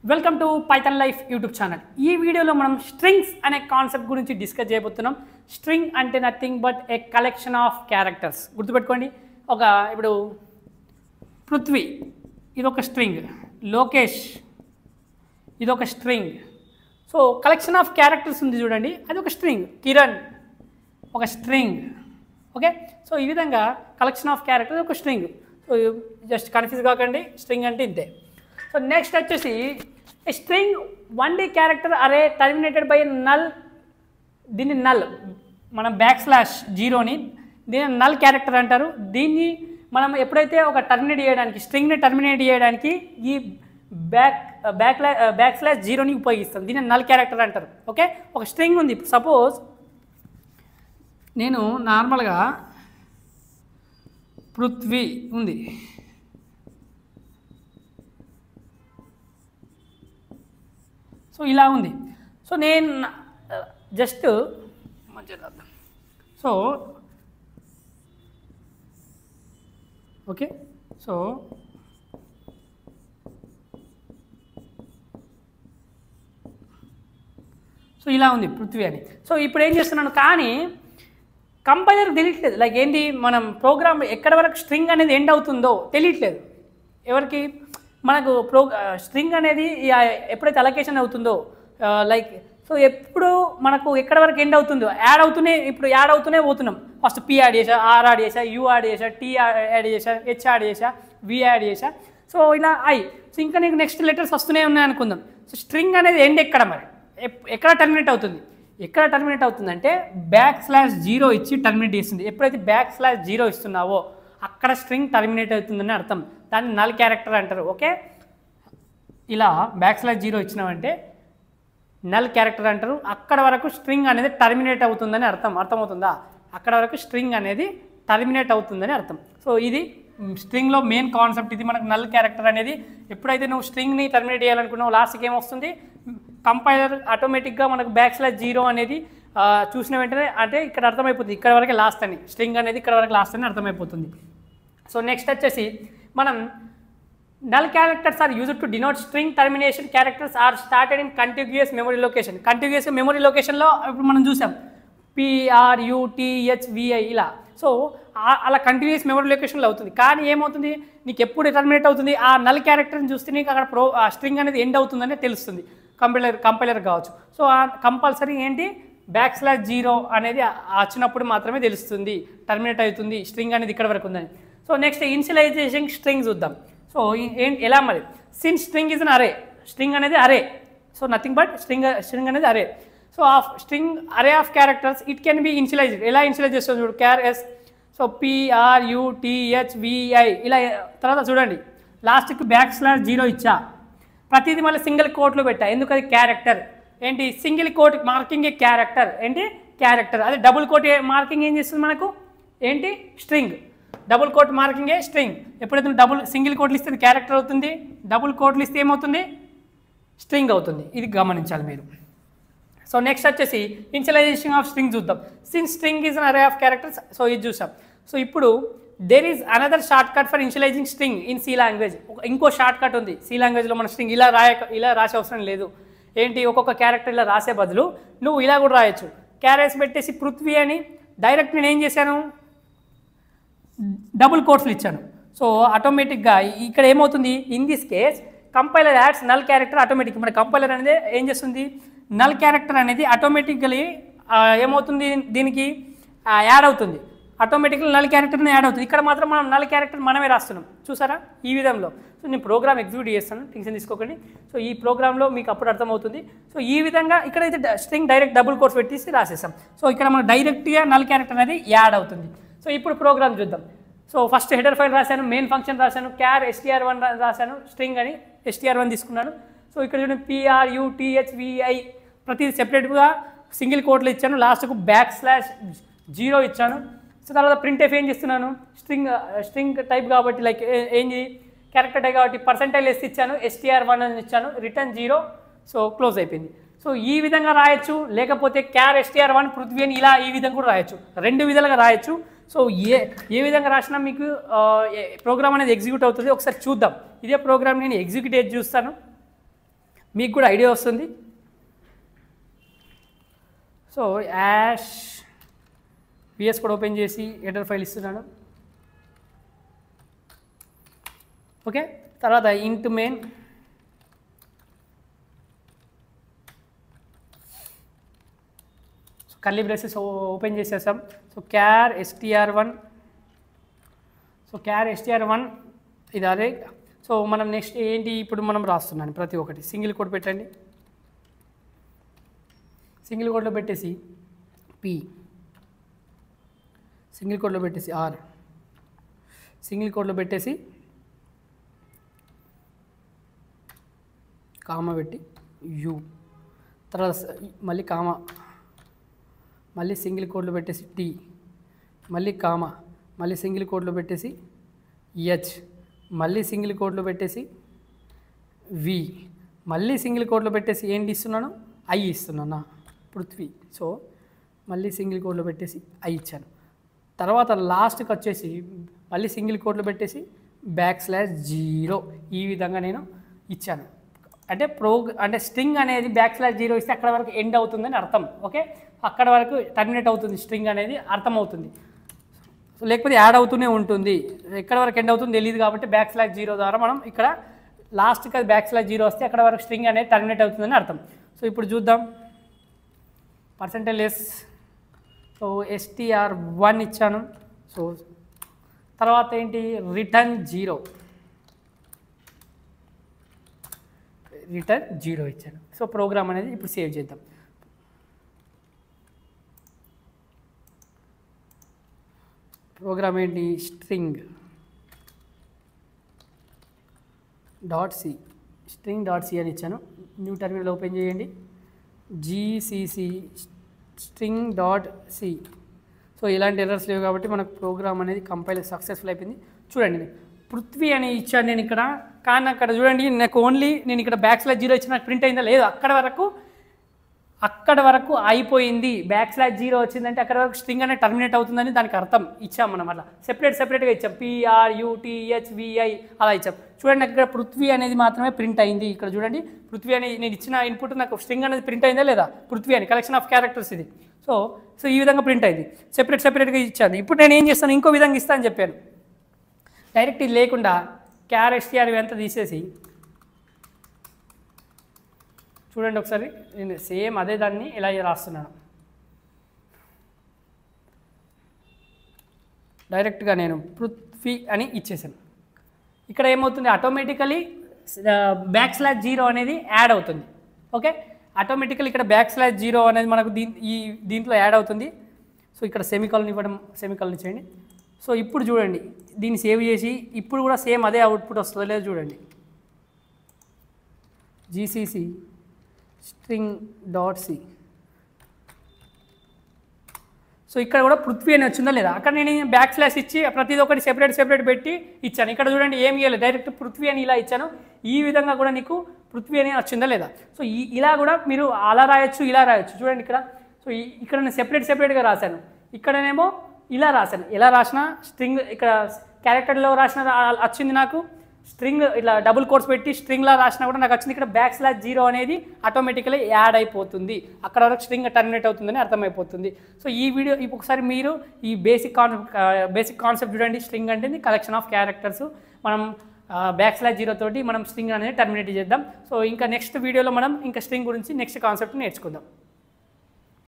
Welcome to Python life YouTube channel. ఈ వీడియోలో మనం స్ట్రింగ్స్ అనే కాన్సెప్ట్ గురించి డిస్కస్ చేయబోతున్నాం. స్ట్రింగ్ అంటే nothing but A collection of characters. గుర్తుపెట్టుకోండి, ఇప్పుడు పృథ్వీ ఇదొక స్ట్రింగ్, లోకేష్ ఇదొక string. So collection of characters ఉంది చూడండి, అది ఒక స్ట్రింగ్. కిరణ్ ఒక స్ట్రింగ్. ఓకే, సో ఈ విధంగా కలెక్షన్ ఆఫ్ క్యారెక్టర్స్ ఒక స్ట్రింగ్. సో జస్ట్ కన్ఫ్యూజ్ కాకండి, స్ట్రింగ్ అంటే ఇంతే. సో నెక్స్ట్ వచ్చేసి స్ట్రింగ్ 1D క్యారెక్టర్ అరే టర్మినేటెడ్ బై నల్. దీన్ని నల్, మనం /0ని దీన్ని నల్ క్యారెక్టర్ అంటారు. దీన్ని మనం ఎప్పుడైతే ఒక టర్మినేట్ చేయడానికి, స్ట్రింగ్ని టర్మినేట్ చేయడానికి ఈ /0ని ఉపయోగిస్తాం. దీన్ని నల్ క్యారెక్టర్ అంటారు. ఓకే, ఒక స్ట్రింగ్ ఉంది. సపోజ్ నేను నార్మల్గా పృథ్వీ ఉంది, సో ఇలా ఉంది. సో నేను జస్ట్ మంచిగా, సో ఓకే, సో ఇలా ఉంది పృథ్వీ అని. సో ఇప్పుడు ఏం చేస్తున్నాను, కానీ కంపైలర్ తెలియట్లేదు. లైక్ ఏంటి, మనం ప్రోగ్రామ్ ఎక్కడ వరకు స్ట్రింగ్ అనేది ఎండ్ అవుతుందో తెలియట్లేదు ఎవరికి. మనకు స్ట్రింగ్ అనేది ఎప్పుడైతే అలొకేషన్ అవుతుందో, లైక్ సో ఎప్పుడు మనకు ఎక్కడ వరకు ఎండ్ అవుతుందో ఇప్పుడు యాడ్ అవుతూనే పోతున్నాం. ఫస్ట్ పి యాడ్ చేసా, ఆర్ యాడ్ చేసా, యూ యాడ్ చేసా, టీ యాడ్ చేసా, హెచ్ యాడ్ చేసా, వి యాడ్ చేసా. సో ఇలా సో ఇంకా నీకు నెక్స్ట్ లెటర్స్ వస్తూనే ఉన్నాయి అనుకుందాం. సో స్ట్రింగ్ అనేది ఎండ్ ఎక్కడ, మరి ఎక్కడ టర్మినేట్ అవుతుంది? ఎక్కడ టర్మినేట్ అవుతుందంటే /0 ఇచ్చి టర్మినేట్ చేస్తుంది. ఎప్పుడైతే /0 ఇస్తున్నావో అక్కడ స్ట్రింగ్ టర్మినేట్ అవుతుందని అర్థం. దాన్ని నల్ క్యారెక్టర్ అంటారు. ఓకే, ఇలా /0 ఇచ్చినామంటే నల్ క్యారెక్టర్ అంటారు. అక్కడ వరకు స్ట్రింగ్ అనేది టర్మినేట్ అవుతుందని అర్థమవుతుందా? అక్కడ వరకు స్ట్రింగ్ అనేది టర్మినేట్ అవుతుందని అర్థం. సో ఇది స్ట్రింగ్లో మెయిన్ కాన్సెప్ట్. ఇది మనకు నల్ క్యారెక్టర్ అనేది. ఎప్పుడైతే నువ్వు స్ట్రింగ్ని టర్మినేట్ చేయాలనుకున్నావు, లాస్ట్కి ఏమొస్తుంది, కంపైలర్ ఆటోమేటిక్గా మనకు /0 అనేది చూసిన వెంటనే అంటే ఇక్కడ అర్థమైపోతుంది, ఇక్కడ వరకే లాస్ట్ అని. స్ట్రింగ్ అనేది ఇక్కడ వరకు లాస్ట్ అని అర్థమైపోతుంది. సో నెక్స్ట్ వచ్చేసి మనం null characters are used to denote string termination. Characters are started in contiguous memory location. Contiguous memory location లో ఇప్పుడు మనం చూసాం PRUTHVI ఇలా. సో అలా కంటిన్యూస్ మెమరీ లొకేషన్లో అవుతుంది. కానీ ఏమవుతుంది, నీకు ఎప్పుడు టర్మినేట్ అవుతుంది, ఆ నల్ క్యారెక్టర్ని చూస్తే నీకు అక్కడ స్ట్రింగ్ అనేది ఎండ్ అవుతుందని తెలుస్తుంది. కంపైలర్ కావచ్చు. సో కంపల్సరీ ఏంటి, /0 అనేది వచ్చినప్పుడు మాత్రమే తెలుస్తుంది టర్మినేట్ అవుతుంది స్ట్రింగ్ అనేది ఇక్కడ వరకు ఉందని. సో నెక్స్ట్ ఇనిషియలైజేషన్ స్ట్రింగ్ చూద్దాం. సో ఎలా మరి, సిన్స్ స్ట్రింగ్ ఇస్ అన్ అరే, స్ట్రింగ్ అనేది అరే. సో నథింగ్ బట్ స్ట్రింగ్ అనేది అరే. సో స్ట్రింగ్ అరే of characters it can be initialised. ఎలా ఇనిషియలైజ్ చేస్తుంది చూడు, క్యార్-ఎస్. సో PRUTHVI ఇలా. తర్వాత చూడండి, లాస్ట్కి /0 ఇచ్చా, ప్రతిదీ మళ్ళీ సింగిల్ కోట్లో పెట్టా. ఎందుకది క్యారెక్టర్. ఏంటి, సింగిల్ కోట్ మార్కింగ్ ఏ క్యారెక్టర్. ఏంటి, క్యారెక్టర్. అదే డబుల్ కోట్ మార్కింగ్ ఏం చేస్తుంది మనకు, ఏంటి, స్ట్రింగ్. డబుల్ కోట్ మార్కింగే స్ట్రింగ్. ఎప్పుడైతే సింగిల్ కోట్లు ఇస్తే క్యారెక్టర్ అవుతుంది, డబుల్ కోట్లు ఇస్తే ఏమవుతుంది, స్ట్రింగ్ అవుతుంది. ఇది గమనించాలి మీరు. సో నెక్స్ట్ వచ్చేసి ఇనిషియలైజేషన్ ఆఫ్ స్ట్రింగ్ చూద్దాం. Since string is an array of characters. So ఇది చూసాం. సో ఇప్పుడు there is another shortcut for initializing string in C language. ఇంకో షార్ట్ కట్ ఉంది సి లాంగ్వేజ్లో. మన స్ట్రింగ్ ఇలా రాసే అవసరం లేదు. ఏంటి, ఒక్కొక్క క్యారెక్టర్ ఇలా రాసే బదులు నువ్వు ఇలా కూడా రాయొచ్చు. క్యారెస్ పెట్టేసి పృథ్వీ అని డైరెక్ట్ నేను ఏం చేశాను, డబుల్ కోట్స్లు ఇచ్చాను. సో ఆటోమేటిక్గా ఇక్కడ ఏమవుతుంది, in this case compiler ads null character automatic. మన కంపైలర్ అనేది ఏం చేస్తుంది, నల్ క్యారెక్టర్ అనేది ఆటోమేటికలీ ఏమవుతుంది, దీనికి యాడ్ అవుతుంది. ఆటోమేటిక్గా నల్ క్యారెక్టర్ని యాడ్ అవుతుంది. ఇక్కడ మాత్రం మనం నల్ క్యారెక్టర్ మనమే రాస్తున్నాం. చూసారా ఈ విధంలో. సో నేను ప్రోగ్రామ్ ఎగ్జిక్యూట్ చేస్తాను, టెన్షన్ తీసుకోకండి. సో ఈ ప్రోగ్రాంలో మీకు అప్పుడు అర్థమవుతుంది. సో ఈ విధంగా ఇక్కడైతే స్ట్రింగ్ డైరెక్ట్ డబుల్ కోట్స్ పెట్టేసి రాసేస్తాం. సో ఇక్కడ మనం డైరెక్ట్గా నల్ క్యారెక్టర్ అనేది యాడ్ అవుతుంది. సో ఇప్పుడు ప్రోగ్రామ్ చూద్దాం. సో ఫస్ట్ హెడర్ ఫైల్ రాశాను, మెయిన్ ఫంక్షన్ రాశాను, క్యార్ str1 రాశాను, స్ట్రింగ్ అని str1 తీసుకున్నాను. సో ఇక్కడ చూడండి PRUTHVI ప్రతిదీ సెపరేట్గా సింగిల్ కోట్లు ఇచ్చాను, లాస్ట్కు /0 ఇచ్చాను. సో తర్వాత ప్రింట్ఎఫ్ ఏం చేస్తున్నాను, స్ట్రింగ్ టైప్ కాబట్టి లైక్ ఏంటి, క్యారెక్టర్ టైప్ కాబట్టి %s ఇచ్చాను, str1 అని ఇచ్చాను, రిటర్న్ 0. సో క్లోజ్ అయిపోయింది. సో ఈ విధంగా రాయొచ్చు, లేకపోతే క్యార్ str1 పృథ్వీ అని ఇలా ఈ విధంగా కూడా రాయొచ్చు. రెండు విధాలుగా రాయొచ్చు. సో ఏ విధంగా రాసినా మీకు ప్రోగ్రామ్ అనేది ఎగ్జిక్యూట్ అవుతుంది. ఒకసారి చూద్దాం. ఇదే ప్రోగ్రామ్ నేను ఎగ్జిక్యూట్ చేసి చూస్తాను. మీకు కూడా ఐడియా వస్తుంది. సో యాష్ విఎస్ కూడా ఓపెన్ చేసి హెడర్ ఫైల్ ఇస్తున్నాను. ఓకే, తర్వాత ఇంట్ మెయిన్ కర్లీ బ్రేసెస్ ఓపెన్ చేసేసాం. సో క్యార్ str1 ఇది అదే. సో మనం నెక్స్ట్ ఏంటి ఇప్పుడు మనం రాస్తున్నాను ప్రతి ఒక్కటి సింగిల్ కోడ్ పెట్టండి. సింగిల్ కోడ్లో పెట్టేసి పి, సింగిల్ కోడ్లో పెట్టేసి ఆర్, సింగిల్ కోడ్లో పెట్టేసి కామా పెట్టి యు, తర్వాత మళ్ళీ కామా, మళ్ళీ సింగిల్ కోడ్లో పెట్టేసి టీ, మళ్ళీ కామా, మళ్ళీ సింగిల్ కోడ్లో పెట్టేసి హెచ్, మళ్ళీ సింగిల్ కోడ్లో పెట్టేసి వి, మళ్ళీ సింగిల్ కోడ్లో పెట్టేసి ఏంటి ఇస్తున్నాను ఐ ఇస్తున్నాను పృథ్వీ. సో మళ్ళీ సింగిల్ కోడ్లో పెట్టేసి ఐ ఇచ్చాను. తర్వాత లాస్ట్కి వచ్చేసి మళ్ళీ సింగిల్ కోడ్లో పెట్టేసి \0 ఈ విధంగా నేను ఇచ్చాను. అంటే అంటే స్ట్రింగ్ అనేది \0 ఇస్తే అక్కడ వరకు ఎండ్ అవుతుందని అర్థం. ఓకే, అక్కడ వరకు టర్మినేట్ అవుతుంది స్ట్రింగ్ అనేది అర్థం అవుతుంది. సో లేకపోతే యాడ్ అవుతూనే ఉంటుంది, ఎక్కడ వరకు ఎండ్ అవుతుంది తెలియదు. కాబట్టి \0 ద్వారా మనం ఇక్కడ లాస్ట్కి అది \0 వస్తే అక్కడ వరకు స్ట్రింగ్ అనేది టర్మినేట్ అవుతుందని అర్థం. సో ఇప్పుడు చూద్దాం. %s, సో str1 ఇచ్చాను. సో తర్వాత ఏంటి రిటర్న్ 0 ఇచ్చాను. సో ప్రోగ్రామ్ అనేది ఇప్పుడు సేవ్ చేద్దాం. ప్రోగ్రామ్ ఏంటి స్ట్రింగ్ డాట్ సి అని ఇచ్చాను. న్యూ టర్మినల్ ఓపెన్ చేయండి. gcc string dot C. So ఇలాంటి ఎర్రర్స్ లేవు కాబట్టి మనకు ప్రోగ్రామ్ అనేది కంపైల్ సక్సెస్ఫుల్ అయిపోయింది. చూడండి పృథ్వీ అని ఇచ్చాను నేను ఇక్కడ, కానీ అక్కడ చూడండి నాకు ఓన్లీ నేను ఇక్కడ \0 ఇచ్చిన ప్రింట్ అయిందా లేదు, అక్కడ వరకు అయిపోయింది. \0 వచ్చిందంటే అక్కడ వరకు స్ట్రింగ్ అనేది టర్మినేట్ అవుతుందని దానికి అర్థం ఇచ్చాం మనం. అట్లా సెపరేట్గా ఇచ్చాం, PRUTHVI అలా ఇచ్చాం. చూడండి నాకు ఇక్కడ పృథ్వీ అనేది మాత్రమే ప్రింట్ అయింది. ఇక్కడ చూడండి పృథ్వీ అని నేను ఇచ్చిన ఇన్పుట్ నాకు స్ట్రింగ్ అనేది ప్రింట్ అయిందా లేదా, పృథ్వీ అని కలెక్షన్ ఆఫ్ క్యారెక్టర్స్ ఇది. సో ఈ విధంగా ప్రింట్ అయింది, సెపరేట్గా ఇచ్చాను. ఇప్పుడు నేను ఏం చేస్తాను, ఇంకో విధంగా ఇస్తాను చెప్పాను. డైరెక్ట్ ఇది లేకుండా క్యార్ str అంతా తీసేసి చూడండి ఒకసారి, నేను సేమ్ అదే దాన్ని ఇలా రాస్తున్నాను. డైరెక్ట్గా నేను పృథ్వీ అని ఇచ్చేసాను. ఇక్కడ ఏమవుతుంది ఆటోమేటికలీ \0 అనేది యాడ్ అవుతుంది. ఓకే, ఆటోమేటికలీ ఇక్కడ \0 అనేది మనకు దీంట్లో యాడ్ అవుతుంది. సో ఇక్కడ సెమికాలన్ ఇవ్వడం, సెమికాలన్ ఇచ్చేయండి. సో ఇప్పుడు చూడండి దీన్ని సేవ్ చేసి ఇప్పుడు కూడా సేమ్ అదే అవుట్పుట్ వస్తుందో లేదో చూడండి. gcc string dot C. So ఇక్కడ కూడా పృథ్వీ అని వచ్చిందా లేదా, అక్కడ నేను \/ ఇచ్చి ప్రతిదీ ఒకటి సెపరేట్ పెట్టి ఇచ్చాను. ఇక్కడ చూడండి ఏం ఇవ్వలేదు, డైరెక్ట్ పృథ్వీ అని ఇలా ఇచ్చాను. ఈ విధంగా కూడా నీకు పృథ్వీ అని వచ్చిందా లేదా. సో ఇలా కూడా మీరు అలా రాయొచ్చు, ఇలా రాయొచ్చు. చూడండి ఇక్కడ, సో ఇక్కడ నేను సెపరేట్గా రాశాను, ఇక్కడనేమో ఇలా రాశాను. ఎలా రాసిన స్ట్రింగ్ ఇక్కడ క్యారెక్టర్లో రాసిన వచ్చింది నాకు, స్ట్రింగ్ ఇట్లా డబుల్ కోట్స్ పెట్టి స్ట్రింగ్లా రాసినా కూడా నాకు వచ్చింది. ఇక్కడ \0 అనేది ఆటోమేటికలీ యాడ్ అయిపోతుంది, అక్కడ వరకు స్ట్రింగ్ టర్మినేట్ అవుతుందని అర్థమైపోతుంది. సో ఈ వీడియో ఒకసారి మీరు ఈ బేసిక్ కాన్సెప్ట్ చూడండి. స్ట్రింగ్ అంటే కలెక్షన్ ఆఫ్ క్యారెక్టర్స్, మనం \0 తోటి మనం స్ట్రింగ్ అనేది టర్మినేట్ చేద్దాం. సో ఇంకా నెక్స్ట్ వీడియోలో మనం ఇంకా స్ట్రింగ్ గురించి నెక్స్ట్ కాన్సెప్ట్ నేర్చుకుందాం.